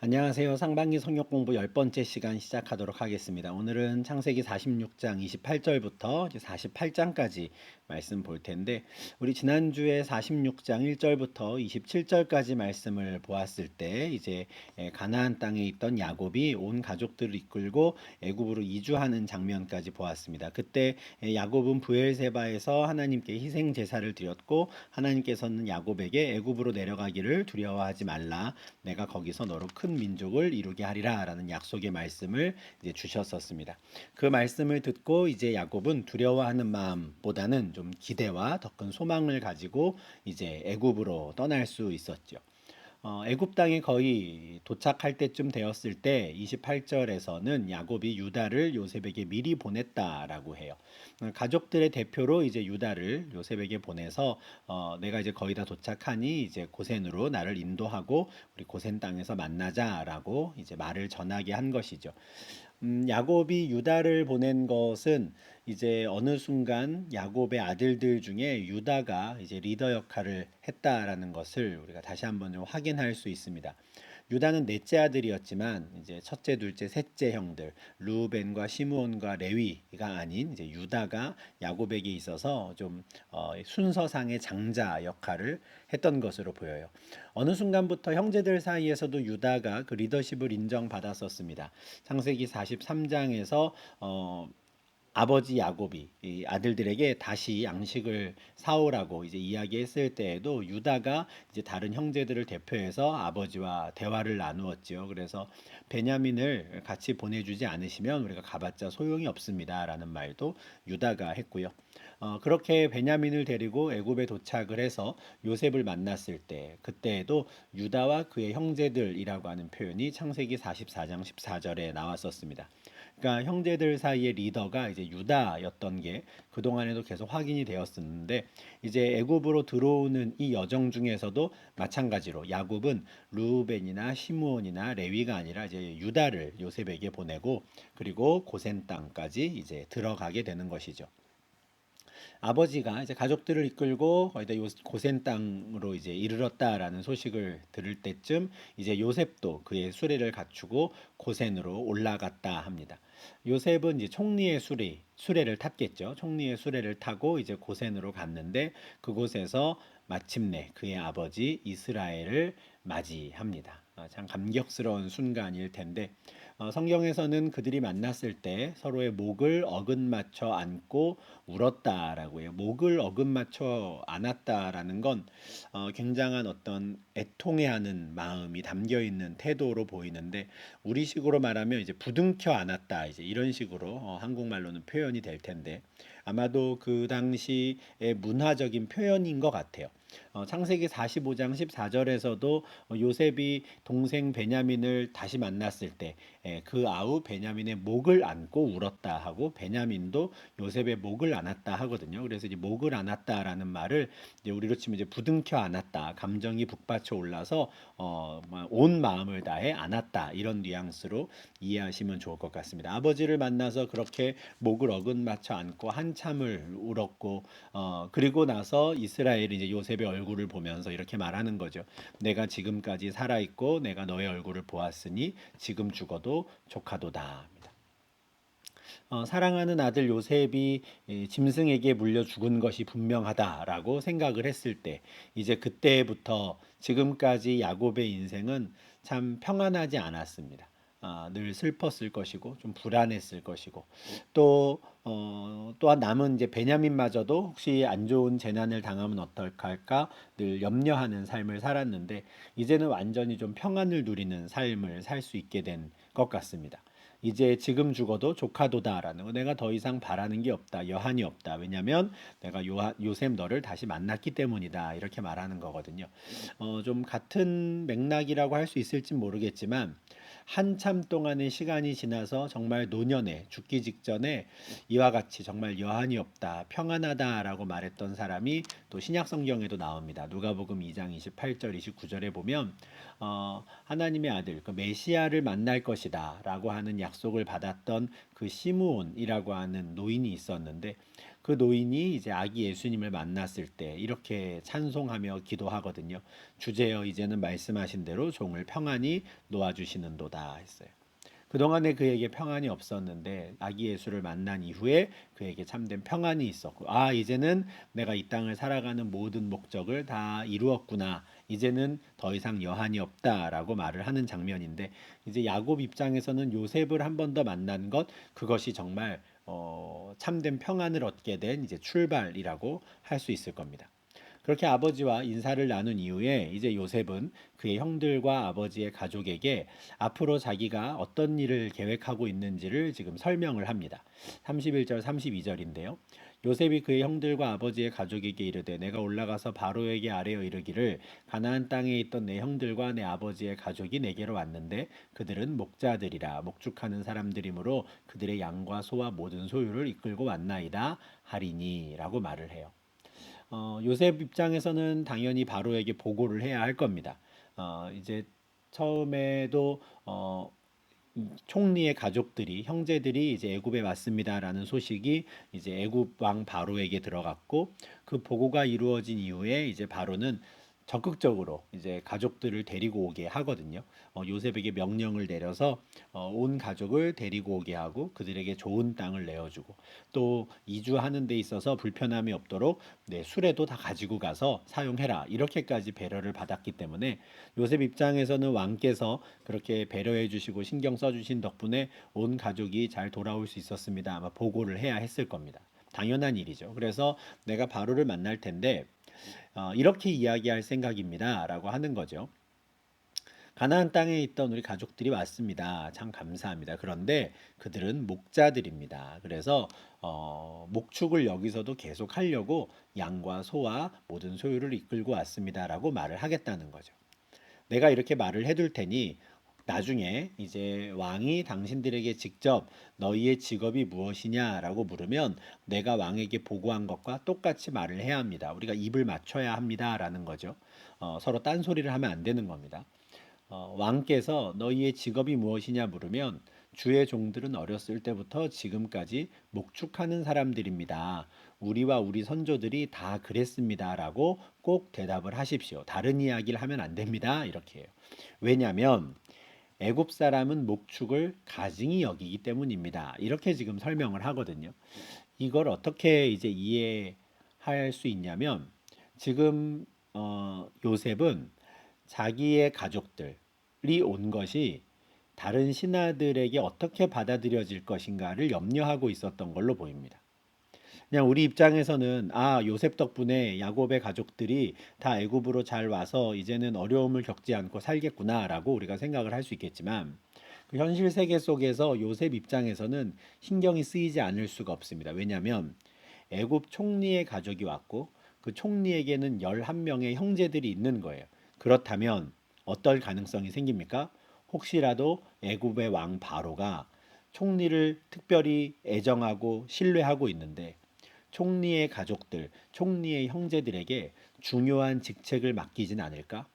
안녕하세요. 상반기 성역 공부 10번째 시간 시작하도록 하겠습니다. 오늘은 창세기 46장 28절부터 48장까지 말씀 볼 텐데, 우리 지난주에 46장 1절부터 27절까지 말씀을 보았을 때, 이제 가나안 땅에 있던 야곱이 온 가족들을 이끌고 애굽으로 이주하는 장면까지 보았습니다. 그때 야곱은 브엘세바에서 하나님께 희생 제사를 드렸고, 하나님께서는 야곱에게 애굽으로 내려가기를 두려워하지 말라, 내가 거기서 너로 큰 민족을 이루게 하리라 라는 약속의 말씀을 이제 주셨었습니다. 그 말씀을 듣고 이제 야곱은 두려워하는 마음보다는 좀 기대와 더 큰 소망을 가지고 이제 애굽으로 떠날 수 있었죠. 애굽 땅에 거의 도착할 때쯤 되었을 때 28절에서는 야곱이 유다를 요셉에게 미리 보냈다라고 해요. 가족들의 대표로 이제 유다를 요셉에게 보내서 내가 이제 거의 다 도착하니 이제 고센으로 나를 인도하고 우리 고센 땅에서 만나자라고 이제 말을 전하게 한 것이죠. 야곱이 유다를 보낸 것은 이제 어느 순간 야곱의 아들들 중에 유다가 이제 리더 역할을 했다라는 것을 우리가 다시 한번 좀 확인할 수 있습니다. 유다는 넷째 아들이었지만 이제 첫째, 둘째, 셋째 형들 루벤과 시므온과 레위가 아닌 이제 유다가 야곱에게 있어서 좀 순서상의 장자 역할을 했던 것으로 보여요. 어느 순간부터 형제들 사이에서도 유다가 그 리더십을 인정받았었습니다. 창세기 43장에서 아버지 야곱이 이 아들들에게 다시 양식을 사오라고 이제 이야기했을 때에도 유다가 이제 다른 형제들을 대표해서 아버지와 대화를 나누었지요. 그래서 베냐민을 같이 보내주지 않으시면 우리가 가봤자 소용이 없습니다라는 말도 유다가 했고요. 그렇게 베냐민을 데리고 애굽에 도착을 해서 요셉을 만났을 때 그때에도 유다와 그의 형제들이라고 하는 표현이 창세기 44장 14절에 나왔었습니다. 그러니까 형제들 사이의 리더가 이제 유다였던 게 그동안에도 계속 확인이 되었었는데, 이제 애굽으로 들어오는 이 여정 중에서도 마찬가지로 야곱은 루벤이나 시므온이나 레위가 아니라 이제 유다를 요셉에게 보내고, 그리고 고센 땅까지 이제 들어가게 되는 것이죠. 아버지가 이제 가족들을 이끌고 거의 다 고센 땅으로 이제 이르렀다라는 소식을 들을 때쯤 이제 요셉도 그의 수레를 갖추고 고센으로 올라갔다 합니다. 요셉은 이제 총리의 수레를 탔겠죠. 총리의 수레를 타고 이제 고센으로 갔는데, 그곳에서 마침내 그의 아버지 이스라엘을 맞이합니다. 참 감격스러운 순간일 텐데, 성경에서는 그들이 만났을 때 서로의 목을 어긋맞춰 안고 울었다라고 해요. 목을 어긋맞춰 안았다라는 건 굉장한 어떤 애통해하는 마음이 담겨 있는 태도로 보이는데, 우리식으로 말하면 이제 부둥켜 안았다, 이제 이런 식으로 한국말로는 표현이 될 텐데, 아마도 그 당시의 문화적인 표현인 것 같아요. 창세기 45장 14절에서도 요셉이 동생 베냐민을 다시 만났을 때 그 아우 베냐민의 목을 안고 울었다 하고, 베냐민도 요셉의 목을 안았다 하거든요. 그래서 이제 목을 안았다라는 말을 이제 우리로 치면 이제 부둥켜 안았다, 감정이 북받쳐 올라서 온 마음을 다해 안았다, 이런 뉘앙스로 이해하시면 좋을 것 같습니다. 아버지를 만나서 그렇게 목을 어긋맞춰 안고 한참을 울었고, 그리고 나서 이스라엘이 이제 요셉의 얼굴을 보면서 이렇게 말하는 거죠. 내가 지금까지 살아 있고 내가 너의 얼굴을 보았으니 지금 죽어도 족하도다. 사랑하는 아들 요셉이 짐승에게 물려 죽은 것이 분명하다라고 생각을 했을 때, 이제 그때부터 지금까지 야곱의 인생은 참 평안하지 않았습니다. 늘 슬펐을 것이고 좀 불안했을 것이고, 또 또한 남은 이제 베냐민마저도 혹시 안 좋은 재난을 당하면 어떨까 할까 늘 염려하는 삶을 살았는데, 이제는 완전히 좀 평안을 누리는 삶을 살 수 있게 된 것 같습니다. 이제 지금 죽어도 조카도다라는 거, 내가 더 이상 바라는 게 없다, 여한이 없다. 왜냐하면 내가 요셉 너를 다시 만났기 때문이다, 이렇게 말하는 거거든요. 좀 같은 맥락이라고 할 수 있을지 모르겠지만, 한참 동안의 시간이 지나서 정말 노년에 죽기 직전에 이와 같이 정말 여한이 없다, 평안하다라고 말했던 사람이 또 신약 성경에도 나옵니다. 누가복음 2장 28절 29절에 보면 하나님의 아들 그 메시아를 만날 것이다라고 하는 약속을 받았던 그 시므온이라고 하는 노인이 있었는데 그 노인이 이제 아기 예수님을 만났을 때 이렇게 찬송하며 기도하거든요. 주제여 이제는 말씀하신 대로 종을 평안히 놓아주시는도다 했어요. 그동안에 그에게 평안이 없었는데 아기 예수를 만난 이후에 그에게 참된 평안이 있었고, 아, 이제는 내가 이 땅을 살아가는 모든 목적을 다 이루었구나. 이제는 더 이상 여한이 없다라고 말을 하는 장면인데, 이제 야곱 입장에서는 요셉을 한 번 더 만난 것, 그것이 정말 참된 평안을 얻게 된 이제 출발이라고 할 수 있을 겁니다. 그렇게 아버지와 인사를 나눈 이후에 이제 요셉은 그의 형들과 아버지의 가족에게 앞으로 자기가 어떤 일을 계획하고 있는지를 지금 설명을 합니다. 31절 32절인데요. 요셉이 그의 형들과 아버지의 가족에게 이르되 내가 올라가서 바로에게 아뢰어 이르기를 가나안 땅에 있던 내 형들과 내 아버지의 가족이 내게로 왔는데 그들은 목자들이라 목축하는 사람들이므로 그들의 양과 소와 모든 소유를 이끌고 왔나이다 하리니라고 말을 해요. 요셉 입장에서는 당연히 바로에게 보고를 해야 할 겁니다. 이제 처음에도 총리의 가족들이 형제들이 이제 애굽에 왔습니다라는 소식이 이제 애굽 왕 바로에게 들어갔고 그 보고가 이루어진 이후에 이제 바로는 적극적으로 이제 가족들을 데리고 오게 하거든요. 요셉에게 명령을 내려서 온 가족을 데리고 오게 하고 그들에게 좋은 땅을 내어주고 또 이주하는 데 있어서 불편함이 없도록 네, 수레도 다 가지고 가서 사용해라 이렇게까지 배려를 받았기 때문에 요셉 입장에서는 왕께서 그렇게 배려해 주시고 신경 써 주신 덕분에 온 가족이 잘 돌아올 수 있었습니다. 아마 보고를 해야 했을 겁니다. 당연한 일이죠. 그래서 내가 바로를 만날 텐데 이렇게 이야기할 생각입니다라고 하는 거죠. 가나안 땅에 있던 우리 가족들이 왔습니다. 참 감사합니다. 그런데 그들은 목자들입니다. 그래서 목축을 여기서도 계속 하려고 양과 소와 모든 소유를 이끌고 왔습니다라고 말을 하겠다는 거죠. 내가 이렇게 말을 해둘 테니 나중에 이제 왕이 당신들에게 직접 너희의 직업이 무엇이냐라고 물으면 내가 왕에게 보고한 것과 똑같이 말을 해야 합니다. 우리가 입을 맞춰야 합니다라는 거죠. 서로 딴소리를 하면 안 되는 겁니다. 왕께서 너희의 직업이 무엇이냐 물으면 주의 종들은 어렸을 때부터 지금까지 목축하는 사람들입니다. 우리와 우리 선조들이 다 그랬습니다라고 꼭 대답을 하십시오. 다른 이야기를 하면 안 됩니다. 이렇게 해요. 왜냐하면 애굽 사람은 목축을 가증히 여기기 때문입니다. 이렇게 지금 설명을 하거든요. 이걸 어떻게 이제 이해할 수 있냐면 지금 요셉은 자기의 가족들이 온 것이 다른 신하들에게 어떻게 받아들여질 것인가를 염려하고 있었던 걸로 보입니다. 그냥 우리 입장에서는 아, 요셉 덕분에 야곱의 가족들이 다 애굽으로 잘 와서 이제는 어려움을 겪지 않고 살겠구나라고 우리가 생각을 할 수 있겠지만 그 현실 세계 속에서 요셉 입장에서는 신경이 쓰이지 않을 수가 없습니다. 왜냐하면 애굽 총리의 가족이 왔고 그 총리에게는 11명의 형제들이 있는 거예요. 그렇다면 어떨 가능성이 생깁니까? 혹시라도 애굽의 왕 바로가 총리를 특별히 애정하고 신뢰하고 있는데 총리의 가족들, 총리의 형제들에게 중요한 직책을 맡기진 않을까?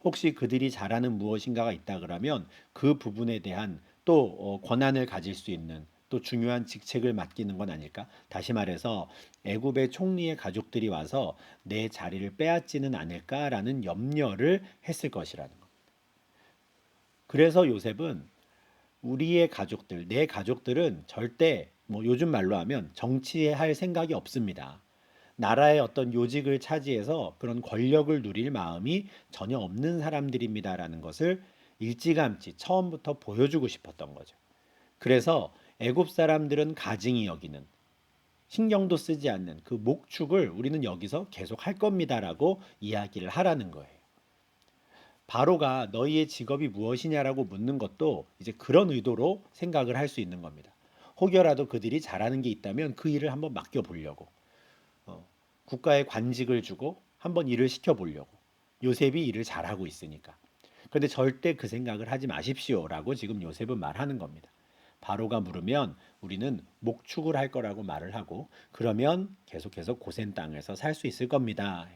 혹시 그들이 잘하는 무엇인가가 있다 그러면 그 부분에 대한 또 권한을 가질 수 있는 또 중요한 직책을 맡기는 건 아닐까? 다시 말해서 애굽의 총리의 가족들이 와서 내 자리를 빼앗지는 않을까라는 염려를 했을 것이라는 것. 그래서 요셉은 우리의 가족들, 내 가족들은 절대 뭐 요즘 말로 하면 정치할 생각이 없습니다. 나라의 어떤 요직을 차지해서 그런 권력을 누릴 마음이 전혀 없는 사람들입니다라는 것을 일찌감치 처음부터 보여주고 싶었던 거죠. 그래서 애굽 사람들은 가증히 여기는 신경도 쓰지 않는 그 목축을 우리는 여기서 계속 할 겁니다라고 이야기를 하라는 거예요. 바로가 너희의 직업이 무엇이냐라고 묻는 것도 이제 그런 의도로 생각을 할 수 있는 겁니다. 혹여라도 그들이 잘하는 게 있다면 그 일을 한번 맡겨 보려고. 국가에 관직을 주고 한번 일을 시켜보려고. 요셉이 일을 잘하고 있으니까. 그런데 절대 그 생각을 하지 마십시오라고 지금 요셉은 말하는 겁니다. 바로가 물으면 우리는 목축을 할 거라고 말을 하고 그러면 계속해서 고센 땅에서 살 수 있을 겁니다.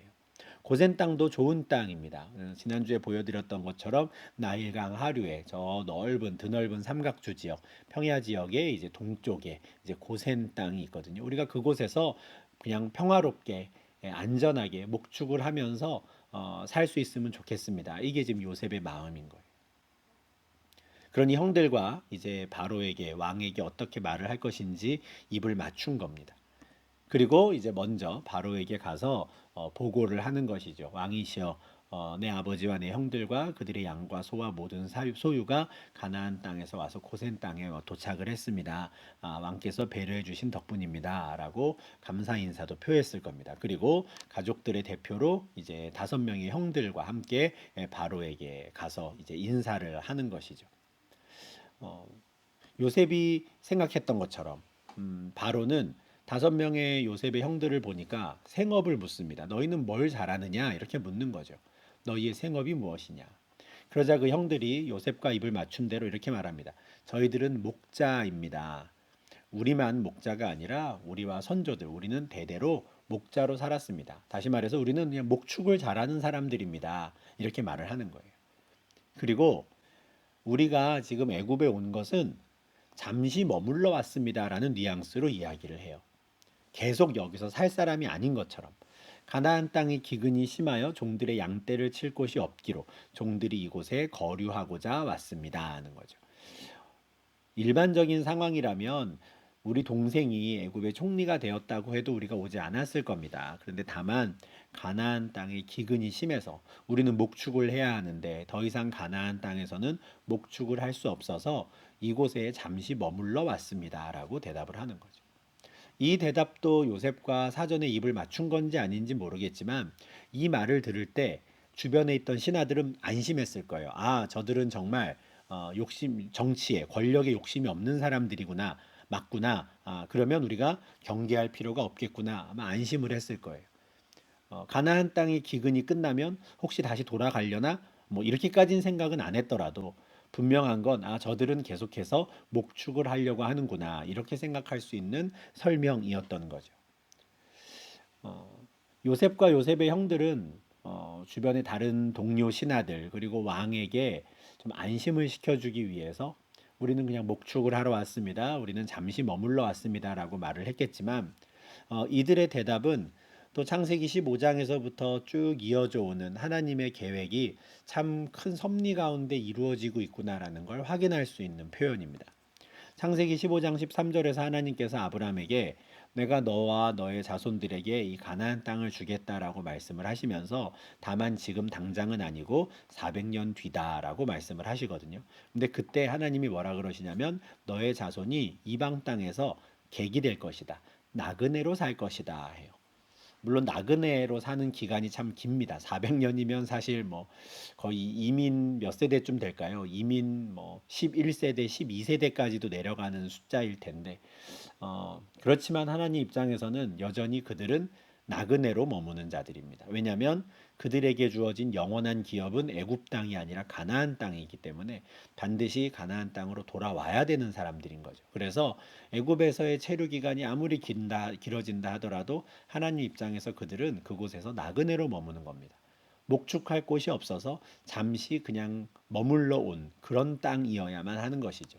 고센 땅도 좋은 땅입니다. 지난주에 보여드렸던 것처럼 나일강 하류에 저 넓은 드넓은 삼각주 지역, 평야 지역의 이제 동쪽에 이제 고센 땅이 있거든요. 우리가 그곳에서 그냥 평화롭게 안전하게 목축을 하면서 살 수 있으면 좋겠습니다. 이게 지금 요셉의 마음인 거예요. 그러니 형들과 이제 바로에게 왕에게 어떻게 말을 할 것인지 입을 맞춘 겁니다. 그리고 이제 먼저 바로에게 가서 보고를 하는 것이죠. 왕이시여, 내 아버지와 내 형들과 그들의 양과 소와 모든 소유가 가나안 땅에서 와서 고센 땅에 도착을 했습니다. 왕께서 배려해 주신 덕분입니다라고 감사 인사도 표했을 겁니다. 그리고 가족들의 대표로 이제 5명의 형들과 함께 바로에게 가서 이제 인사를 하는 것이죠. 어, 요셉이 생각했던 것처럼 바로는 5명의 요셉의 형들을 보니까 생업을 묻습니다. 너희는 뭘 잘하느냐? 이렇게 묻는 거죠. 너희의 생업이 무엇이냐? 그러자 그 형들이 요셉과 입을 맞춘 대로 이렇게 말합니다. 저희들은 목자입니다. 우리만 목자가 아니라 우리와 선조들, 우리는 대대로 목자로 살았습니다. 다시 말해서 우리는 그냥 목축을 잘하는 사람들입니다. 이렇게 말을 하는 거예요. 그리고 우리가 지금 애굽에 온 것은 잠시 머물러 왔습니다라는 뉘앙스로 이야기를 해요. 계속 여기서 살 사람이 아닌 것처럼. 가나안 땅의 기근이 심하여 종들의 양떼를 칠 곳이 없기로 종들이 이곳에 거류하고자 왔습니다 하는 거죠. 일반적인 상황이라면 우리 동생이 애굽의 총리가 되었다고 해도 우리가 오지 않았을 겁니다. 그런데 다만 가나안 땅의 기근이 심해서 우리는 목축을 해야 하는데 더 이상 가나안 땅에서는 목축을 할 수 없어서 이곳에 잠시 머물러 왔습니다라고 대답을 하는 거죠. 이 대답도 요셉과 사전에 입을 맞춘 건지 아닌지 모르겠지만 이 말을 들을 때 주변에 있던 신하들은 안심했을 거예요. 아, 저들은 정말 정치에 권력에 욕심이 없는 사람들이구나. 맞구나. 그러면 우리가 경계할 필요가 없겠구나. 아마 안심을 했을 거예요. 가나안 땅의 기근이 끝나면 혹시 다시 돌아가려나? 뭐 이렇게까지는 생각은 안 했더라도 분명한 건 저들은 계속해서 목축을 하려고 하는구나. 이렇게 생각할 수 있는 설명이었던 거죠. 어, 요셉과 요셉의 형들은 주변의 다른 동료 신하들 그리고 왕에게 좀 안심을 시켜주기 위해서 우리는 그냥 목축을 하러 왔습니다. 우리는 잠시 머물러 왔습니다라고 말을 했겠지만 이들의 대답은 또 창세기 15장에서부터 쭉 이어져 오는 하나님의 계획이 참 큰 섭리 가운데 이루어지고 있구나라는 걸 확인할 수 있는 표현입니다. 창세기 15장 13절에서 하나님께서 아브라함에게 내가 너와 너의 자손들에게 이 가나안 땅을 주겠다라고 말씀을 하시면서 다만 지금 당장은 아니고 400년 뒤다라고 말씀을 하시거든요. 근데 그때 하나님이 뭐라 그러시냐면 너의 자손이 이방 땅에서 객이 될 것이다. 나그네로 살 것이다 해요. 물론 나그네로 사는 기간이 참 깁니다. 400년이면 사실 뭐 거의 이민 몇 세대쯤 될까요? 이민 뭐 11세대, 12세대까지도 내려가는 숫자일 텐데 그렇지만 하나님 입장에서는 여전히 그들은 나그네로 머무는 자들입니다. 왜냐하면 그들에게 주어진 영원한 기업은 애굽 땅이 아니라 가나안 땅이기 때문에 반드시 가나안 땅으로 돌아와야 되는 사람들인 거죠. 그래서 애굽에서의 체류 기간이 아무리 길어진다 하더라도 하나님 입장에서 그들은 그곳에서 나그네로 머무는 겁니다. 목축할 곳이 없어서 잠시 그냥 머물러 온 그런 땅이어야만 하는 것이죠.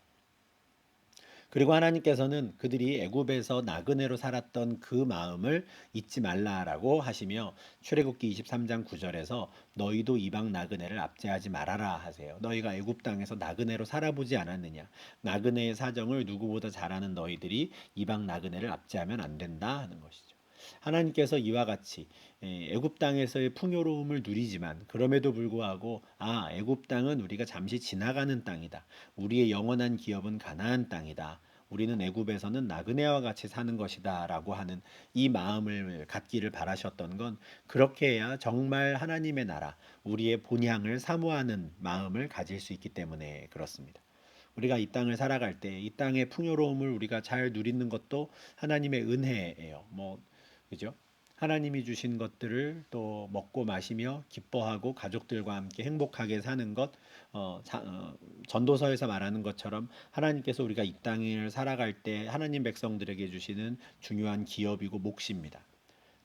그리고 하나님께서는 그들이 애굽에서 나그네로 살았던 그 마음을 잊지 말라라고 하시며 출애굽기 23장 9절에서 너희도 이방 나그네를 압제하지 말아라 하세요. 너희가 애굽 땅에서 나그네로 살아보지 않았느냐? 나그네의 사정을 누구보다 잘 아는 너희들이 이방 나그네를 압제하면 안 된다 하는 것이죠. 하나님께서 이와 같이 애굽 땅에서의 풍요로움을 누리지만 그럼에도 불구하고 애굽 땅은 우리가 잠시 지나가는 땅이다. 우리의 영원한 기업은 가나안 땅이다. 우리는 애굽에서는 나그네와 같이 사는 것이다라고 하는 이 마음을 갖기를 바라셨던 건 그렇게 해야 정말 하나님의 나라, 우리의 본향을 사모하는 마음을 가질 수 있기 때문에 그렇습니다. 우리가 이 땅을 살아갈 때 이 땅의 풍요로움을 우리가 잘 누리는 것도 하나님의 은혜예요. 뭐 그죠? 하나님이 주신 것들을 또 먹고 마시며 기뻐하고 가족들과 함께 행복하게 사는 것, 전도서에서 말하는 것처럼 하나님께서 우리가 이 땅을 살아갈 때 하나님 백성들에게 주시는 중요한 기업이고 몫입니다.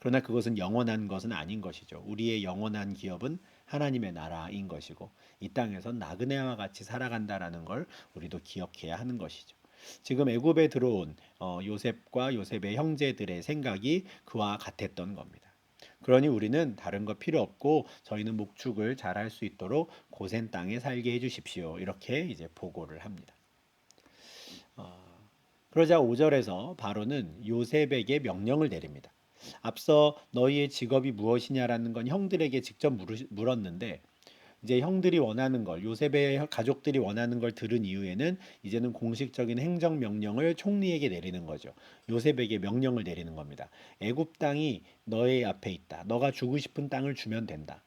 그러나 그것은 영원한 것은 아닌 것이죠. 우리의 영원한 기업은 하나님의 나라인 것이고 이 땅에선 나그네와 같이 살아간다라는 걸 우리도 기억해야 하는 것이죠. 지금 애굽에 들어온 요셉과 요셉의 형제들의 생각이 그와 같았던 겁니다. 그러니 우리는 다른 거 필요 없고 저희는 목축을 잘 할 수 있도록 고센 땅에 살게 해주십시오. 이렇게 이제 보고를 합니다. 그러자 5절에서 바로는 요셉에게 명령을 내립니다. 앞서 너희의 직업이 무엇이냐라는 건 형들에게 직접 물었는데 이제 형들이 원하는 걸 요셉의 가족들이 원하는 걸 들은 이후에는 이제는 공식적인 행정 명령을 총리에게 내리는 거죠. 요셉에게 명령을 내리는 겁니다. 애굽 땅이 너의 앞에 있다. 너가 주고 싶은 땅을 주면 된다.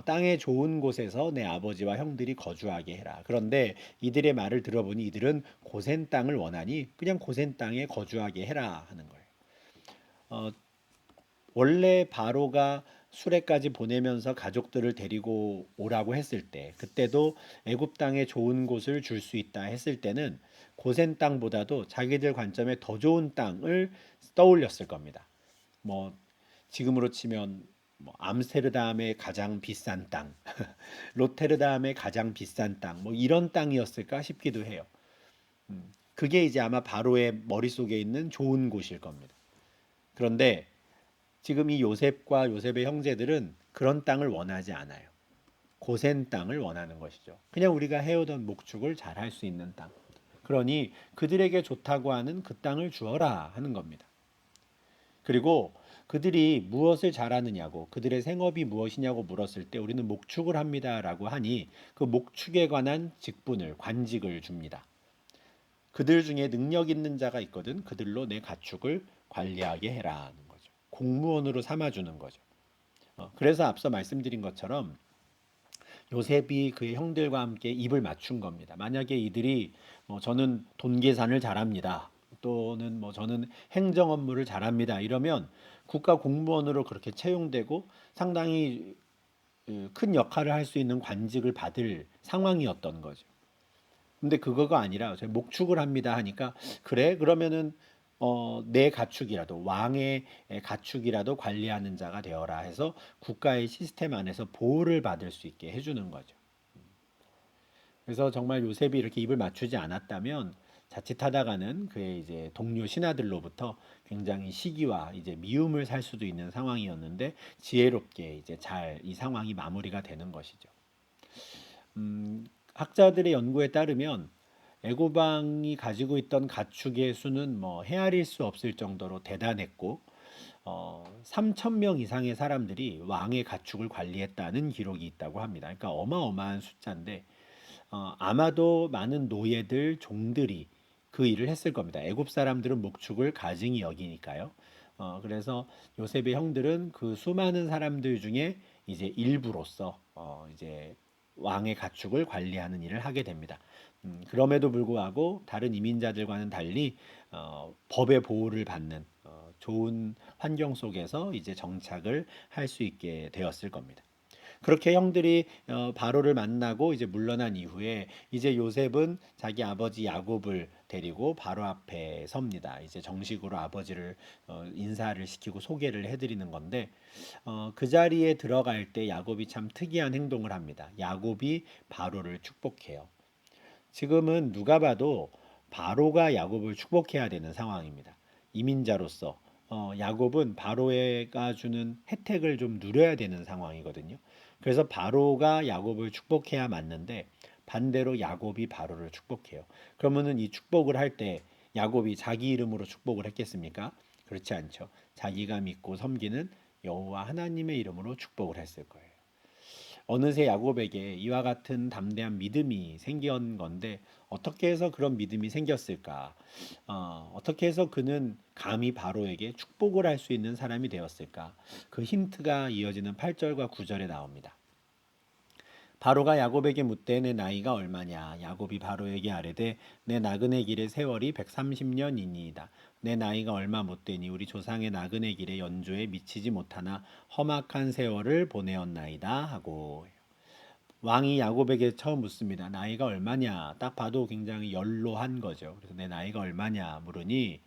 땅의 좋은 곳에서 내 아버지와 형들이 거주하게 해라. 그런데 이들의 말을 들어보니 이들은 고센 땅을 원하니 그냥 고센 땅에 거주하게 해라 하는 거예요. 어, 원래 바로가 수레까지 보내면서 가족들을 데리고 오라고 했을 때 그때도 애굽 땅에 좋은 곳을 줄 수 있다 했을 때는 고센 땅보다도 자기들 관점에 더 좋은 땅을 떠올렸을 겁니다. 뭐 지금으로 치면 뭐 암스테르담의 가장 비싼 땅, 로테르담의 가장 비싼 땅, 뭐 이런 땅이었을까 싶기도 해요. 그게 이제 아마 바로의 머릿속에 있는 좋은 곳일 겁니다. 그런데 지금 이 요셉과 요셉의 형제들은 그런 땅을 원하지 않아요. 고센 땅을 원하는 것이죠. 그냥 우리가 해오던 목축을 잘 할 수 있는 땅. 그러니 그들에게 좋다고 하는 그 땅을 주어라 하는 겁니다. 그리고 그들이 무엇을 잘하느냐고 그들의 생업이 무엇이냐고 물었을 때 우리는 목축을 합니다라고 하니 그 목축에 관한 직분을 관직을 줍니다. 그들 중에 능력 있는 자가 있거든 그들로 내 가축을 관리하게 해라는 거죠. 공무원으로 삼아주는 거죠. 그래서 앞서 말씀드린 것처럼 요셉이 그의 형들과 함께 입을 맞춘 겁니다. 만약에 이들이 저는 돈 계산을 잘합니다. 또는 저는 행정 업무를 잘합니다. 이러면 국가 공무원으로 그렇게 채용되고 상당히 큰 역할을 할 수 있는 관직을 받을 상황이었던 거죠. 근데 그거가 아니라 제가 목축을 합니다 하니까 그래 그러면은 내 가축이라도 왕의 가축이라도 관리하는 자가 되어라 해서 국가의 시스템 안에서 보호를 받을 수 있게 해주는 거죠. 그래서 정말 요셉이 이렇게 입을 맞추지 않았다면 자칫하다가는 그의 이제 동료 신하들로부터 굉장히 시기와 이제 미움을 살 수도 있는 상황이었는데 지혜롭게 이제 잘 이 상황이 마무리가 되는 것이죠. 학자들의 연구에 따르면 애고방이 가지고 있던 가축의 수는 헤아릴 수 없을 정도로 대단했고 3천 명 이상의 사람들이 왕의 가축을 관리했다는 기록이 있다고 합니다. 그러니까 어마어마한 숫자인데 아마도 많은 노예들, 종들이 그 일을 했을 겁니다. 애굽 사람들은 목축을 가증히 여기니까요. 그래서 요셉의 형들은 그 수많은 사람들 중에 이제 일부로서 이제 왕의 가축을 관리하는 일을 하게 됩니다. 그럼에도 불구하고 다른 이민자들과는 달리 법의 보호를 받는 좋은 환경 속에서 이제 정착을 할 수 있게 되었을 겁니다. 그렇게 형들이 바로를 만나고 이제 물러난 이후에 이제 요셉은 자기 아버지 야곱을 데리고 바로 앞에 섭니다. 이제 정식으로 아버지를 인사를 시키고 소개를 해드리는 건데 그 자리에 들어갈 때 야곱이 참 특이한 행동을 합니다. 야곱이 바로를 축복해요. 지금은 누가 봐도 바로가 야곱을 축복해야 되는 상황입니다. 이민자로서 야곱은 바로가 주는 혜택을 좀 누려야 되는 상황이거든요. 그래서 바로가 야곱을 축복해야 맞는데 반대로 야곱이 바로를 축복해요. 그러면은 이 축복을 할 때 야곱이 자기 이름으로 축복을 했겠습니까? 그렇지 않죠. 자기가 믿고 섬기는 여호와 하나님의 이름으로 축복을 했을 거예요. 어느새 야곱에게 이와 같은 담대한 믿음이 생긴 건데 어떻게 해서 그런 믿음이 생겼을까? 어떻게 해서 그는 감히 바로에게 축복을 할 수 있는 사람이 되었을까? 그 힌트가 이어지는 8절과 9절에 나옵니다. 바로가 야곱에게 묻되 내 나이가 얼마냐? 야곱이 바로에게 아뢰되 내 나그네 길의 세월이 130년이니이다. 내 나이가 얼마 못되니 우리 조상의 나그네 길의 연조에 미치지 못하나 험악한 세월을 보내었나이다 하고 왕이 야곱에게 처음 묻습니다. 나이가 얼마냐? 딱 봐도 굉장히 연로한 거죠. 그래서 내 나이가 얼마냐 물으니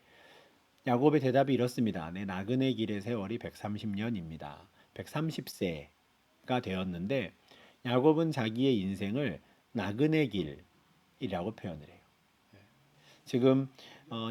야곱의 대답이 이렇습니다. 내 나그네 길의 세월이 130년입니다. 130세가 되었는데 야곱은 자기의 인생을 나그네 길이라고 표현을 해요. 지금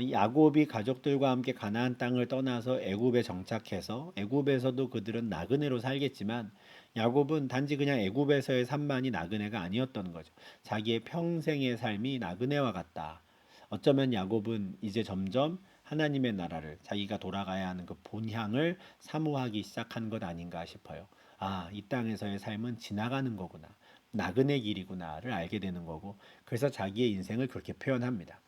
야곱이 가족들과 함께 가나안 땅을 떠나서 애굽에 정착해서 애굽에서도 그들은 나그네로 살겠지만 야곱은 단지 그냥 애굽에서의 삶만이 나그네가 아니었던 거죠. 자기의 평생의 삶이 나그네와 같다. 어쩌면 야곱은 이제 점점 하나님의 나라를 자기가 돌아가야 하는 그 본향을 사모하기 시작한 것 아닌가 싶어요. 아, 이 땅에서의 삶은 지나가는 거구나. 나그네 길이구나를 알게 되는 거고 그래서 자기의 인생을 그렇게 표현합니다.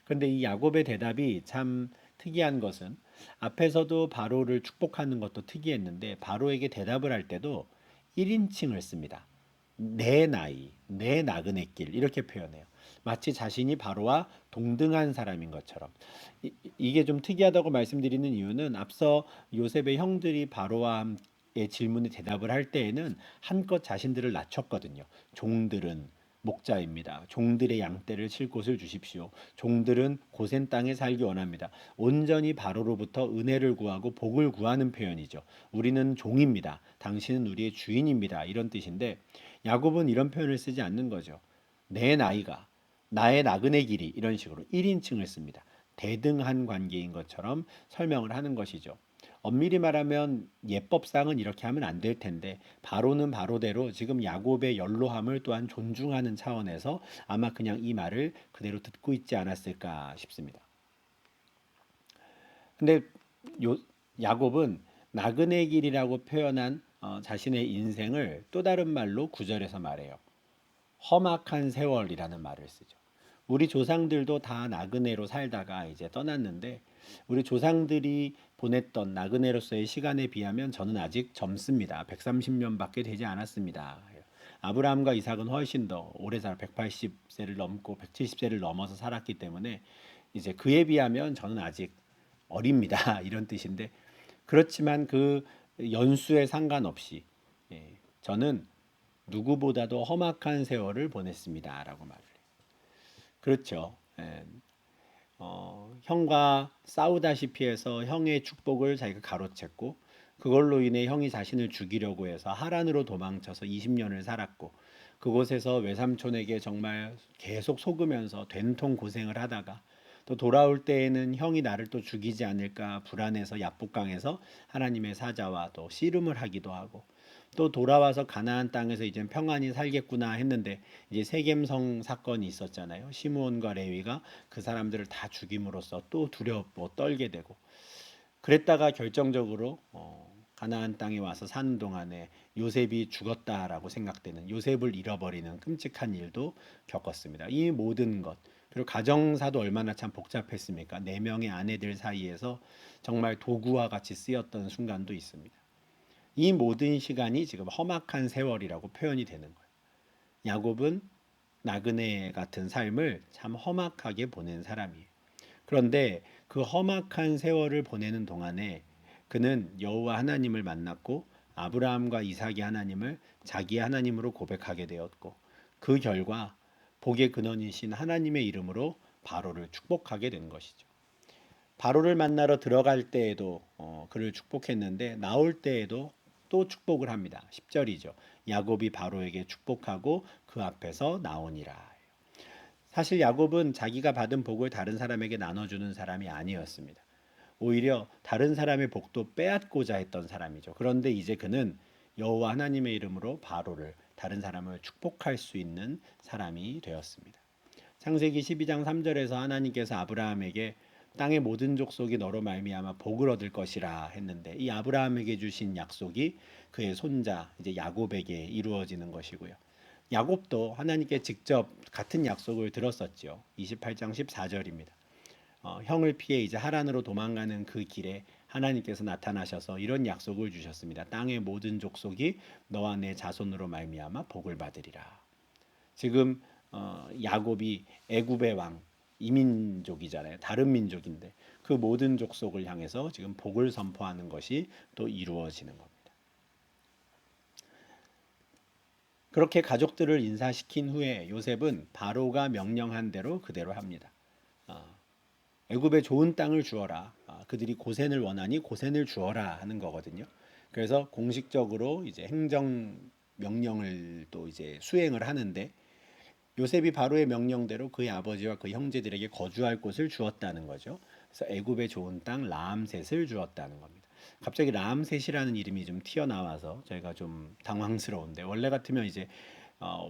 그런데 이 야곱의 대답이 참 특이한 것은 앞에서도 바로를 축복하는 것도 특이했는데 바로에게 대답을 할 때도 1인칭을 씁니다. 내 나이, 내 나그네 길 이렇게 표현해요. 마치 자신이 바로와 동등한 사람인 것처럼. 이게 좀 특이하다고 말씀드리는 이유는 앞서 요셉의 형들이 바로와의 질문에 대답을 할 때에는 한껏 자신들을 낮췄거든요. 종들은 목자입니다. 종들의 양떼를 칠 곳을 주십시오. 종들은 고센 땅에 살기 원합니다. 온전히 바로로부터 은혜를 구하고 복을 구하는 표현이죠. 우리는 종입니다. 당신은 우리의 주인입니다. 이런 뜻인데 야곱은 이런 표현을 쓰지 않는 거죠. 내 나이가 나의 나그네 길이 이런 식으로 1인칭을 씁니다. 대등한 관계인 것처럼 설명을 하는 것이죠. 엄밀히 말하면 예법상은 이렇게 하면 안 될 텐데 바로는 바로대로 지금 야곱의 연로함을 또한 존중하는 차원에서 아마 그냥 이 말을 그대로 듣고 있지 않았을까 싶습니다. 근데 요 야곱은 나그네 길이라고 표현한 자신의 인생을 또 다른 말로 구절에서 말해요. 험악한 세월이라는 말을 쓰죠. 우리 조상들도 다 나그네로 살다가 이제 떠났는데 우리 조상들이 보냈던 나그네로서의 시간에 비하면 저는 아직 젊습니다. 130년밖에 되지 않았습니다. 아브라함과 이삭은 훨씬 더 오래 180세를 넘고 170세를 넘어서 살았기 때문에 이제 그에 비하면 저는 아직 어립니다. 이런 뜻인데 그렇지만 그 연수에 상관없이 저는 누구보다도 험악한 세월을 보냈습니다라고 말을 해요. 그렇죠. 형과 싸우다시피 해서 형의 축복을 자기가 가로챘고 그걸로 인해 형이 자신을 죽이려고 해서 하란으로 도망쳐서 20년을 살았고 그곳에서 외삼촌에게 정말 계속 속으면서 된통 고생을 하다가 또 돌아올 때에는 형이 나를 또 죽이지 않을까 불안해서 야복강에서 하나님의 사자와 또 씨름을 하기도 하고 또 돌아와서 가나안 땅에서 이제 평안히 살겠구나 했는데 이제 세겜성 사건이 있었잖아요. 시므온과 레위가 그 사람들을 다 죽임으로써 또 두렵고 떨게 되고 그랬다가 결정적으로 가나안 땅에 와서 사는 동안에 요셉이 죽었다라고 생각되는 요셉을 잃어버리는 끔찍한 일도 겪었습니다. 이 모든 것 그리고 가정사도 얼마나 참 복잡했습니까? 네 명의 아내들 사이에서 정말 도구와 같이 쓰였던 순간도 있습니다. 이 모든 시간이 지금 험악한 세월이라고 표현이 되는 거예요. 야곱은 나그네 같은 삶을 참 험악하게 보낸 사람이에요. 그런데 그 험악한 세월을 보내는 동안에 그는 여호와 하나님을 만났고 아브라함과 이삭의 하나님을 자기의 하나님으로 고백하게 되었고 그 결과 복의 근원이신 하나님의 이름으로 바로를 축복하게 된 것이죠. 바로를 만나러 들어갈 때에도 그를 축복했는데 나올 때에도 또 축복을 합니다. 10절이죠. 야곱이 바로에게 축복하고 그 앞에서 나오니라. 사실 야곱은 자기가 받은 복을 다른 사람에게 나눠주는 사람이 아니었습니다. 오히려 다른 사람의 복도 빼앗고자 했던 사람이죠. 그런데 이제 그는 여호와 하나님의 이름으로 바로를 다른 사람을 축복할 수 있는 사람이 되었습니다. 창세기 12장 3절에서 하나님께서 아브라함에게 땅의 모든 족속이 너로 말미암아 복을 얻을 것이라 했는데 이 아브라함에게 주신 약속이 그의 손자 이제 야곱에게 이루어지는 것이고요. 야곱도 하나님께 직접 같은 약속을 들었었죠. 28장 14절입니다. 형을 피해 이제 하란으로 도망가는 그 길에 하나님께서 나타나셔서 이런 약속을 주셨습니다. 땅의 모든 족속이 너와 내 자손으로 말미암아 복을 받으리라. 지금 야곱이 애굽의 왕 이민족이잖아요. 다른 민족인데 그 모든 족속을 향해서 지금 복을 선포하는 것이 또 이루어지는 겁니다. 그렇게 가족들을 인사시킨 후에 요셉은 바로가 명령한 대로 그대로 합니다. 애굽에 좋은 땅을 주어라. 그들이 고센을 원하니 고센을 주어라 하는 거거든요. 그래서 공식적으로 이제 행정 명령을 또 이제 수행을 하는데 요셉이 바로의 명령대로 그의 아버지와 그 형제들에게 거주할 곳을 주었다는 거죠. 그래서 애굽의 좋은 땅 라암셋을 주었다는 겁니다. 갑자기 라암셋이라는 이름이 좀 튀어나와서 저희가 좀 당황스러운데 원래 같으면 이제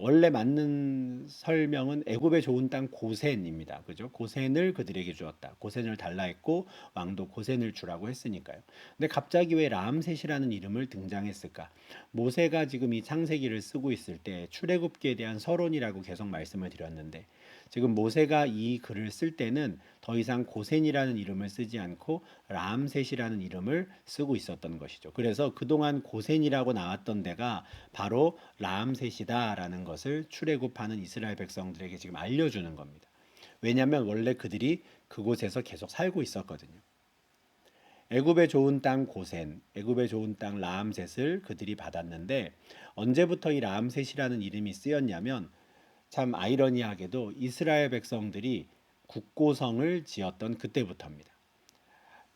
원래 맞는 설명은 애굽의 좋은 땅 고센입니다. 그죠? 고센을 그들에게 주었다. 고센을 달라 했고 왕도 고센을 주라고 했으니까요. 근데 갑자기 왜 라암셋이라는 이름을 등장했을까? 모세가 지금 이 창세기를 쓰고 있을 때 출애굽기에 대한 서론이라고 계속 말씀을 드렸는데 지금 모세가 이 글을 쓸 때는 더 이상 고센이라는 이름을 쓰지 않고 라암셋이라는 이름을 쓰고 있었던 것이죠. 그래서 그동안 고센이라고 나왔던 데가 바로 라암셋이다라는 것을 출애굽하는 이스라엘 백성들에게 지금 알려주는 겁니다. 왜냐하면 원래 그들이 그곳에서 계속 살고 있었거든요. 애굽의 좋은 땅 고센, 애굽의 좋은 땅 라암셋을 그들이 받았는데 언제부터 이 라암셋이라는 이름이 쓰였냐면 참 아이러니하게도 이스라엘 백성들이 국고성을 지었던 그때부터입니다.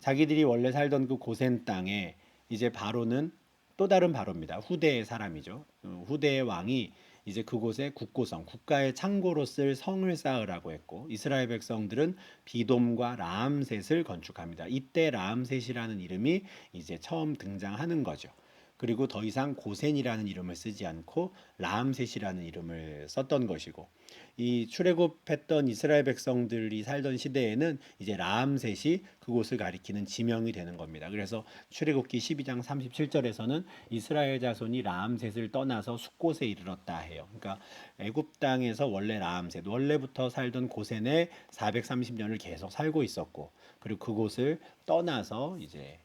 자기들이 원래 살던 그 고센 땅에 이제 바로는 또 다른 바로입니다. 후대의 사람이죠. 후대의 왕이 이제 그곳에 국고성, 국가의 창고로 쓸 성을 쌓으라고 했고 이스라엘 백성들은 비돔과 라암셋을 건축합니다. 이때 라암셋이라는 이름이 이제 처음 등장하는 거죠. 그리고 더 이상 고센이라는 이름을 쓰지 않고 라암셋이라는 이름을 썼던 것이고 이 출애굽했던 이스라엘 백성들이 살던 시대에는 이제 라암셋이 그곳을 가리키는 지명이 되는 겁니다. 그래서 출애굽기 12장 37절에서는 이스라엘 자손이 라암셋을 떠나서 숫곳에 이르렀다 해요. 그러니까 애굽 땅에서 원래 라암셋, 원래부터 살던 고센에 430년을 계속 살고 있었고 그리고 그곳을 떠나서 이제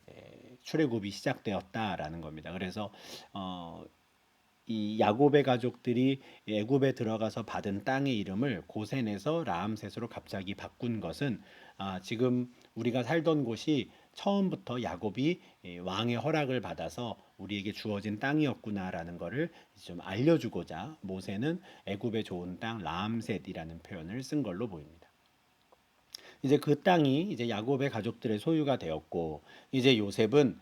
출애굽이 시작되었다라는 겁니다. 그래서 이 야곱의 가족들이 애굽에 들어가서 받은 땅의 이름을 고센에서 라암셋으로 갑자기 바꾼 것은 지금 우리가 살던 곳이 처음부터 야곱이 왕의 허락을 받아서 우리에게 주어진 땅이었구나라는 것을 좀 알려주고자 모세는 애굽의 좋은 땅 라암셋이라는 표현을 쓴 걸로 보입니다. 이제 그 땅이 이제 야곱의 가족들의 소유가 되었고 이제 요셉은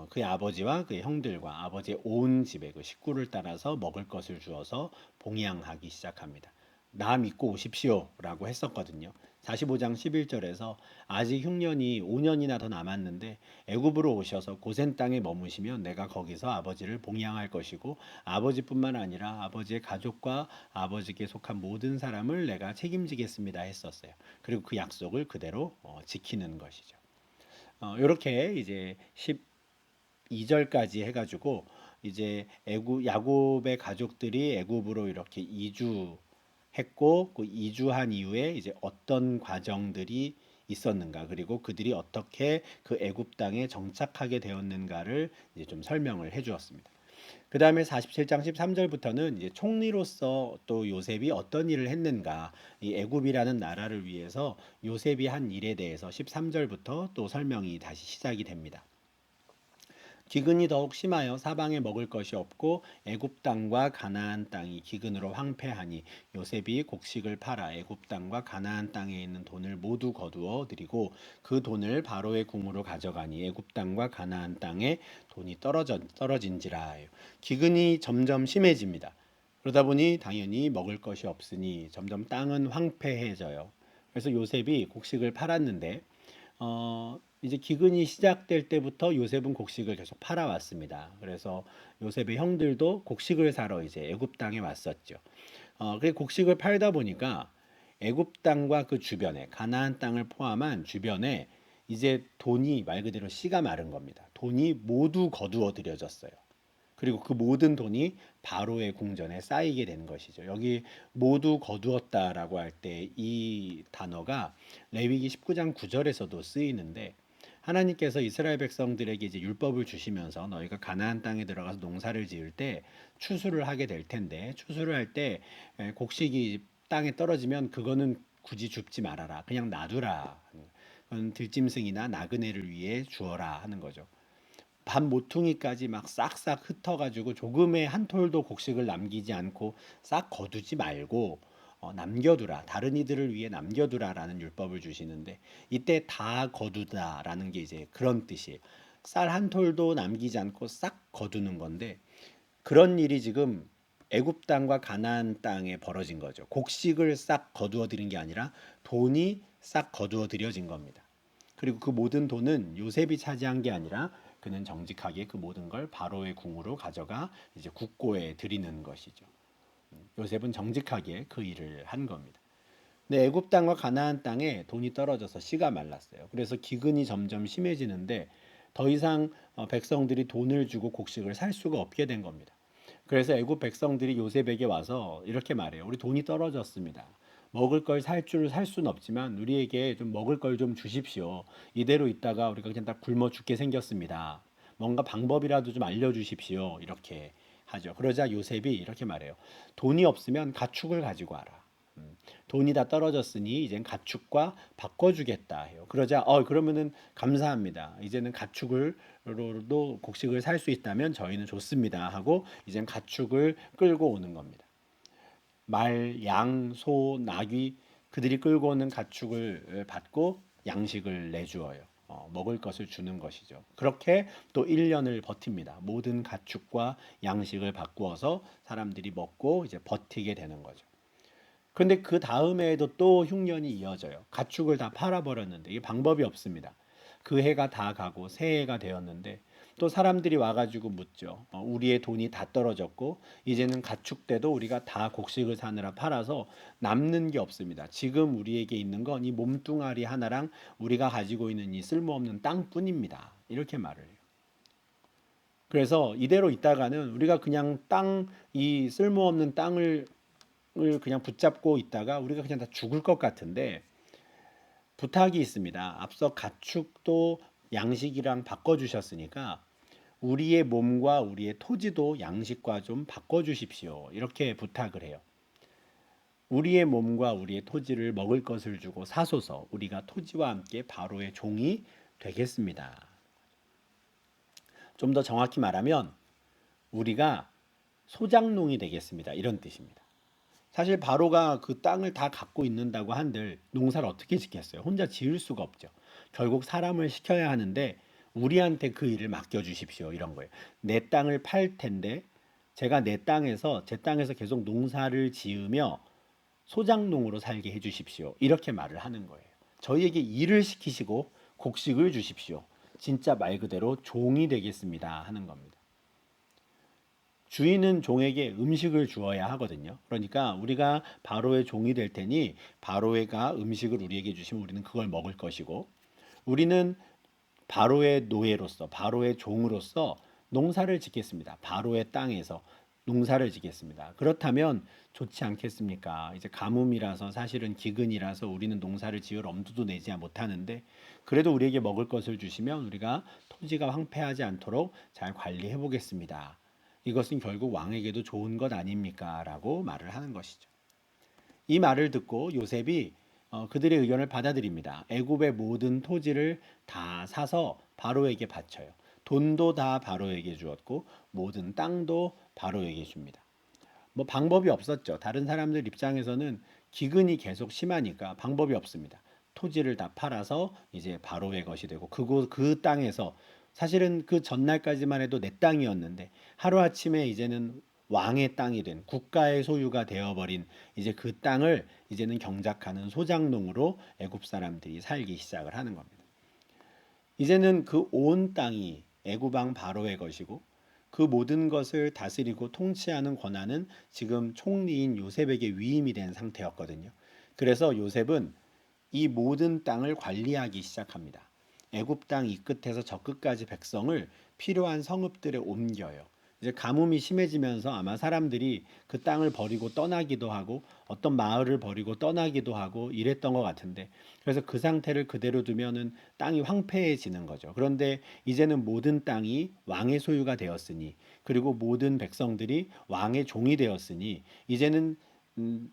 그의 아버지와 그의 형들과 아버지의 온 집의 그 식구를 따라서 먹을 것을 주어서 봉양하기 시작합니다. 나 믿고 오십시오라고 했었거든요. 45장 11절에서 아직 흉년이 5년이나 더 남았는데 애굽으로 오셔서 고센 땅에 머무시면 내가 거기서 아버지를 봉양할 것이고 아버지뿐만 아니라 아버지의 가족과 아버지께 속한 모든 사람을 내가 책임지겠습니다 했었어요. 그리고 그 약속을 그대로 지키는 것이죠. 이렇게 이제 12절까지 해가지고 이제 애굽 야곱의 가족들이 애굽으로 이렇게 이주했고 그 이주한 이후에 이제 어떤 과정들이 있었는가 그리고 그들이 어떻게 그 애굽 땅에 정착하게 되었는가를 이제 좀 설명을 해주었습니다. 그 다음에 47장 13절부터는 이제 총리로서 또 요셉이 어떤 일을 했는가, 이 애굽이라는 나라를 위해서 요셉이 한 일에 대해서 13절부터 또 설명이 다시 시작이 됩니다. 기근이 더욱 심하여 사방에 먹을 것이 없고 애굽 땅과 가나안 땅이 기근으로 황폐하니 요셉이 곡식을 팔아 애굽 땅과 가나안 땅에 있는 돈을 모두 거두어 드리고 그 돈을 바로의 궁으로 가져가니 애굽 땅과 가나안 땅에 돈이 떨어진지라. 기근이 점점 심해집니다. 그러다 보니 당연히 먹을 것이 없으니 점점 땅은 황폐해져요. 그래서 요셉이 곡식을 팔았는데 이제 기근이 시작될 때부터 요셉은 곡식을 계속 팔아왔습니다. 그래서 요셉의 형들도 곡식을 사러 이제 애굽 땅에 왔었죠. 그 곡식을 팔다 보니까 애굽 땅과 그 주변에 가나안 땅을 포함한 주변에 이제 돈이 말 그대로 씨가 마른 겁니다. 돈이 모두 거두어 들여졌어요. 그리고 그 모든 돈이 바로의 궁전에 쌓이게 되는 것이죠. 여기 모두 거두었다라고 할 때 이 단어가 레위기 19장 9절에서도 쓰이는데 하나님께서 이스라엘 백성들에게 이제 율법을 주시면서 너희가 가나안 땅에 들어가서 농사를 지을 때 추수를 하게 될 텐데 추수를 할 때 곡식이 땅에 떨어지면 그거는 굳이 줍지 말아라. 그냥 놔두라. 그건 들짐승이나 나그네를 위해 주어라 하는 거죠. 밥 모퉁이까지 막 싹싹 흩어가지고 조금의 한 톨도 곡식을 남기지 않고 싹 거두지 말고 남겨두라. 다른 이들을 위해 남겨두라라는 율법을 주시는데 이때 다 거두다라는 게 이제 그런 뜻이에요. 쌀 한 톨도 남기지 않고 싹 거두는 건데 그런 일이 지금 애굽 땅과 가나안 땅에 벌어진 거죠. 곡식을 싹 거두어 들인 게 아니라 돈이 싹 거두어 들여진 겁니다. 그리고 그 모든 돈은 요셉이 차지한 게 아니라 그는 정직하게 그 모든 걸 바로의 궁으로 가져가 이제 국고에 드리는 것이죠. 요셉은 정직하게 그 일을 한 겁니다. 근데 애굽 땅과 가나안 땅에 돈이 떨어져서 씨가 말랐어요. 그래서 기근이 점점 심해지는데 더 이상 백성들이 돈을 주고 곡식을 살 수가 없게 된 겁니다. 그래서 애굽 백성들이 요셉에게 와서 이렇게 말해요. 우리 돈이 떨어졌습니다. 먹을 걸 살 줄 살 수는 없지만 우리에게 좀 먹을 걸 좀 주십시오. 이대로 있다가 우리가 그냥 다 굶어 죽게 생겼습니다. 뭔가 방법이라도 좀 알려주십시오. 이렇게 하죠. 그러자 요셉이 이렇게 말해요. 돈이 없으면 가축을 가지고 와라. 돈이 다 떨어졌으니 이젠 가축과 바꿔주겠다 해요. 그러자 그러면은 감사합니다. 이제는 가축으로도 곡식을 살 수 있다면 저희는 좋습니다 하고 이젠 가축을 끌고 오는 겁니다. 말, 양, 소, 나귀 그들이 끌고 오는 가축을 받고 양식을 내주어요. 먹을 것을 주는 것이죠. 그렇게 또 1년을 버팁니다. 모든 가축과 양식을 바꾸어서 사람들이 먹고 이제 버티게 되는 거죠. 근데 그 다음해에도 또 흉년이 이어져요. 가축을 다 팔아버렸는데 이게 방법이 없습니다. 그 해가 다 가고 새해가 되었는데 또 사람들이 와가지고 묻죠. 우리의 돈이 다 떨어졌고 이제는 가축대도 우리가 다 곡식을 사느라 팔아서 남는 게 없습니다. 지금 우리에게 있는 건 이 몸뚱아리 하나랑 우리가 가지고 있는 이 쓸모없는 땅뿐입니다. 이렇게 말을 해요. 그래서 이대로 있다가는 우리가 그냥 이 쓸모없는 땅을 그냥 붙잡고 있다가 우리가 그냥 다 죽을 것 같은데 부탁이 있습니다. 앞서 가축도 양식이랑 바꿔주셨으니까 우리의 몸과 우리의 토지도 양식과 좀 바꿔주십시오. 이렇게 부탁을 해요. 우리의 몸과 우리의 토지를 먹을 것을 주고 사소서 우리가 토지와 함께 바로의 종이 되겠습니다. 좀 더 정확히 말하면 우리가 소장농이 되겠습니다. 이런 뜻입니다. 사실 바로가 그 땅을 다 갖고 있는다고 한들 농사를 어떻게 짓겠어요? 혼자 지을 수가 없죠. 결국 사람을 시켜야 하는데 우리한테 그 일을 맡겨주십시오. 이런 거예요. 내 땅을 팔 텐데 제가 제 땅에서 계속 농사를 지으며 소장농으로 살게 해주십시오. 이렇게 말을 하는 거예요. 저희에게 일을 시키시고 곡식을 주십시오. 진짜 말 그대로 종이 되겠습니다. 하는 겁니다. 주인은 종에게 음식을 주어야 하거든요. 그러니까 우리가 바로의 종이 될 테니 바로가 음식을 우리에게 주시면 우리는 그걸 먹을 것이고 우리는 바로의 노예로서 바로의 종으로서 농사를 짓겠습니다. 바로의 땅에서 농사를 짓겠습니다. 그렇다면 좋지 않겠습니까? 이제 가뭄이라서 사실은 기근이라서 우리는 농사를 지을 엄두도 내지 못하는데 그래도 우리에게 먹을 것을 주시면 우리가 토지가 황폐하지 않도록 잘 관리해 보겠습니다. 이것은 결국 왕에게도 좋은 것 아닙니까? 라고 말을 하는 것이죠. 이 말을 듣고 요셉이 그들의 의견을 받아들입니다. 애굽의 모든 토지를 다 사서 바로에게 바쳐요. 돈도 다 바로에게 주었고 모든 땅도 바로에게 줍니다. 뭐 방법이 없었죠. 다른 사람들 입장에서는 기근이 계속 심하니까 방법이 없습니다. 토지를 다 팔아서 이제 바로의 것이 되고 그 땅에서 사실은 그 전날까지만 해도 내 땅이었는데 하루아침에 이제는 왕의 땅이 된 국가의 소유가 되어버린 이제 그 땅을 이제는 경작하는 소작농으로 애굽 사람들이 살기 시작을 하는 겁니다. 이제는 그 온 땅이 애굽 왕 바로의 것이고 그 모든 것을 다스리고 통치하는 권한은 지금 총리인 요셉에게 위임이 된 상태였거든요. 그래서 요셉은 이 모든 땅을 관리하기 시작합니다. 애굽 땅 이 끝에서 저 끝까지 백성을 필요한 성읍들에 옮겨요. 이제 가뭄이 심해지면서 아마 사람들이 그 땅을 버리고 떠나기도 하고 어떤 마을을 버리고 떠나기도 하고 이랬던 것 같은데 그래서 그 상태를 그대로 두면은 땅이 황폐해지는 거죠. 그런데 이제는 모든 땅이 왕의 소유가 되었으니 그리고 모든 백성들이 왕의 종이 되었으니 이제는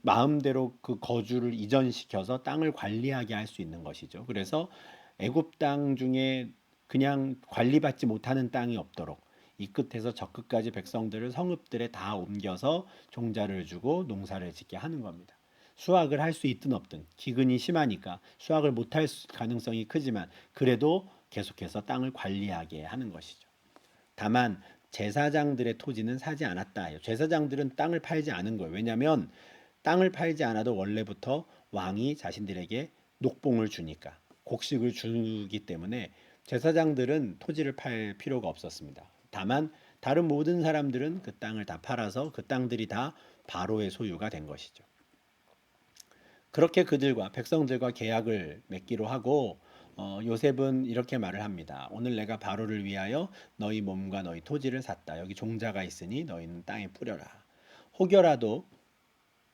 마음대로 그 거주를 이전시켜서 땅을 관리하게 할 수 있는 것이죠. 그래서 애굽 땅 중에 그냥 관리받지 못하는 땅이 없도록 이 끝에서 저 끝까지 백성들을 성읍들에 다 옮겨서 종자를 주고 농사를 짓게 하는 겁니다. 수확을 할 수 있든 없든 기근이 심하니까 수확을 못할 가능성이 크지만 그래도 계속해서 땅을 관리하게 하는 것이죠. 다만 제사장들의 토지는 사지 않았다. 제사장들은 땅을 팔지 않은 거예요. 왜냐하면 땅을 팔지 않아도 원래부터 왕이 자신들에게 녹봉을 주니까 곡식을 주기 때문에 제사장들은 토지를 팔 필요가 없었습니다. 다만 다른 모든 사람들은 그 땅을 다 팔아서 그 땅들이 다 바로의 소유가 된 것이죠. 그렇게 그들과 백성들과 계약을 맺기로 하고 요셉은 이렇게 말을 합니다. 오늘 내가 바로를 위하여 너희 몸과 너희 토지를 샀다. 여기 종자가 있으니 너희는 땅에 뿌려라. 혹여라도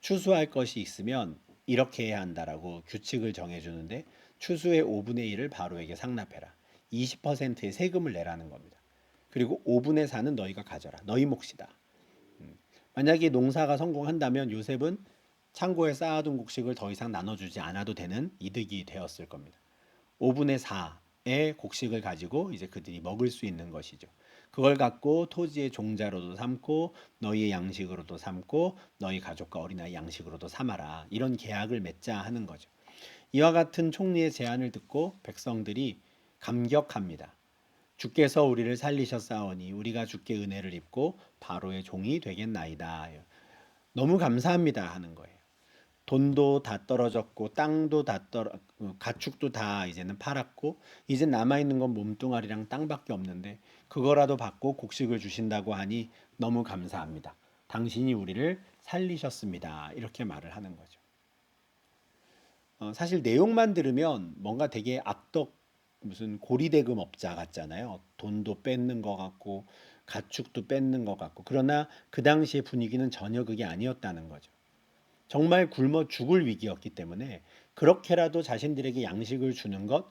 추수할 것이 있으면 이렇게 해야 한다라고 규칙을 정해주는데 추수의 5분의 1을 바로에게 상납해라. 20%의 세금을 내라는 겁니다. 그리고 5분의 4는 너희가 가져라. 너희 몫이다. 만약에 농사가 성공한다면 요셉은 창고에 쌓아둔 곡식을 더 이상 나눠주지 않아도 되는 이득이 되었을 겁니다. 5분의 4의 곡식을 가지고 이제 그들이 먹을 수 있는 것이죠. 그걸 갖고 토지의 종자로도 삼고 너희의 양식으로도 삼고 너희 가족과 어린아이 양식으로도 삼아라. 이런 계약을 맺자 하는 거죠. 이와 같은 총리의 제안을 듣고 백성들이 감격합니다. 주께서 우리를 살리셨사오니 우리가 주께 은혜를 입고 바로의 종이 되겠나이다. 너무 감사합니다 하는 거예요. 돈도 다 떨어졌고 땅도 다 가축도 다 이제는 팔았고 이제 남아 있는 건 몸뚱아리랑 땅밖에 없는데 그거라도 받고 곡식을 주신다고 하니 너무 감사합니다. 당신이 우리를 살리셨습니다. 이렇게 말을 하는 거죠. 사실 내용만 들으면 뭔가 되게 악덕 무슨 고리대금 업자 같잖아요. 돈도 뺏는 것 같고 가축도 뺏는 것 같고 그러나 그 당시의 분위기는 전혀 그게 아니었다는 거죠. 정말 굶어 죽을 위기였기 때문에 그렇게라도 자신들에게 양식을 주는 것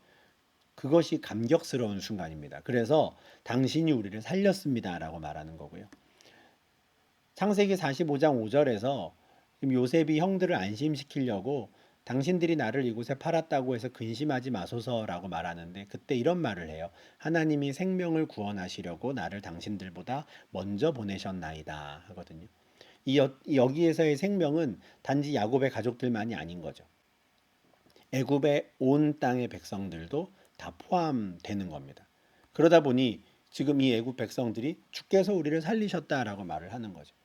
그것이 감격스러운 순간입니다. 그래서 당신이 우리를 살렸습니다라고 말하는 거고요. 창세기 45장 5절에서 요셉이 형들을 안심시키려고 당신들이 나를 이곳에 팔았다고 해서 근심하지 마소서라고 말하는데 그때 이런 말을 해요. 하나님이 생명을 구원하시려고 나를 당신들보다 먼저 보내셨나이다 하거든요. 여기에서의 생명은 단지 야곱의 가족들만이 아닌 거죠. 애굽의 온 땅의 백성들도 다 포함되는 겁니다. 그러다 보니 지금 이 애굽 백성들이 주께서 우리를 살리셨다라고 말을 하는 거죠.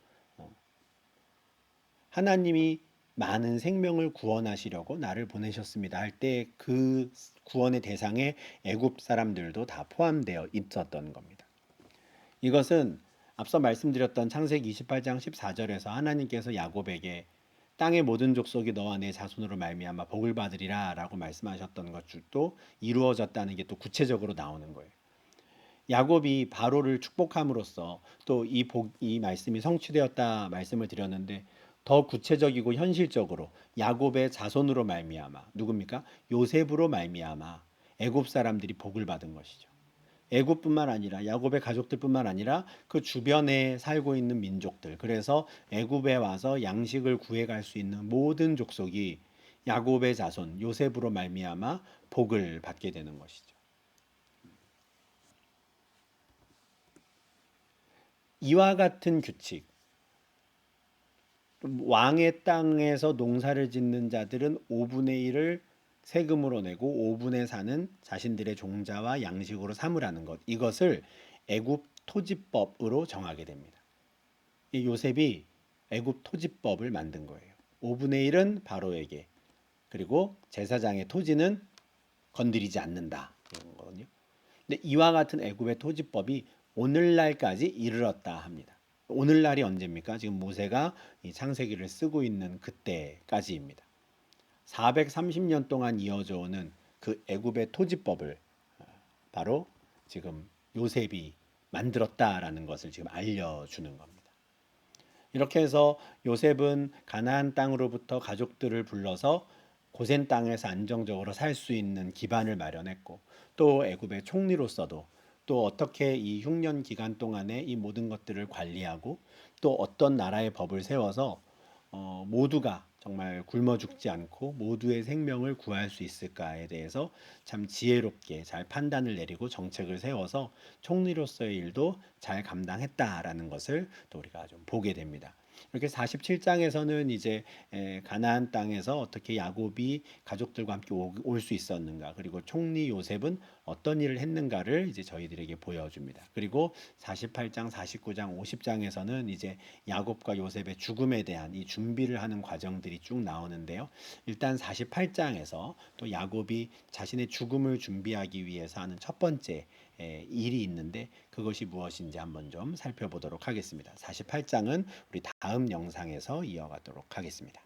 하나님이 많은 생명을 구원하시려고 나를 보내셨습니다 할 때 그 구원의 대상에 애굽 사람들도 다 포함되어 있었던 겁니다. 이것은 앞서 말씀드렸던 창세기 28장 14절에서 하나님께서 야곱에게 땅의 모든 족속이 너와 내 자손으로 말미암아 복을 받으리라라고 말씀하셨던 것도 이루어졌다는 게 또 구체적으로 나오는 거예요. 야곱이 바로를 축복함으로써 또 이 말씀이 성취되었다 말씀을 드렸는데 더 구체적이고 현실적으로 야곱의 자손으로 말미암아 누굽니까? 요셉으로 말미암아 애굽 사람들이 복을 받은 것이죠. 애굽뿐만 아니라 야곱의 가족들뿐만 아니라 그 주변에 살고 있는 민족들 그래서 애굽에 와서 양식을 구해갈 수 있는 모든 족속이 야곱의 자손 요셉으로 말미암아 복을 받게 되는 것이죠. 이와 같은 규칙 왕의 땅에서 농사를 짓는 자들은 5분의 1을 세금으로 내고 5분의 4는 자신들의 종자와 양식으로 삼으라는 것. 이것을 애굽 토지법으로 정하게 됩니다. 이 요셉이 애굽 토지법을 만든 거예요. 5분의 1은 바로에게 그리고 제사장의 토지는 건드리지 않는다. 이런 거거든요. 근데 이와 같은 애굽의 토지법이 오늘날까지 이르렀다 합니다. 오늘날이 언제입니까? 지금 모세가 이 창세기를 쓰고 있는 그때까지입니다. 430년 동안 이어져 오는 그 애굽의 토지법을 바로 지금 요셉이 만들었다라는 것을 지금 알려주는 겁니다. 이렇게 해서 요셉은 가나안 땅으로부터 가족들을 불러서 고센 땅에서 안정적으로 살 수 있는 기반을 마련했고 또 애굽의 총리로서도 또 어떻게 이 흉년 기간 동안에 이 모든 것들을 관리하고 또 어떤 나라의 법을 세워서 모두가 정말 굶어 죽지 않고 모두의 생명을 구할 수 있을까에 대해서 참 지혜롭게 잘 판단을 내리고 정책을 세워서 총리로서의 일도 잘 감당했다라는 것을 또 우리가 좀 보게 됩니다. 이렇게 47장에서는 이제 가나안 땅에서 어떻게 야곱이 가족들과 함께 올 수 있었는가, 그리고 총리 요셉은 어떤 일을 했는가를 이제 저희들에게 보여줍니다. 그리고 48장, 49장, 50장에서는 이제 야곱과 요셉의 죽음에 대한 이 준비를 하는 과정들이 쭉 나오는데요. 일단 48장에서 또 야곱이 자신의 죽음을 준비하기 위해서 하는 첫 번째 일이 있는데, 그것이 무엇인지 한번 좀 살펴보도록 하겠습니다. 48장은 우리 다음 영상에서 이어가도록 하겠습니다.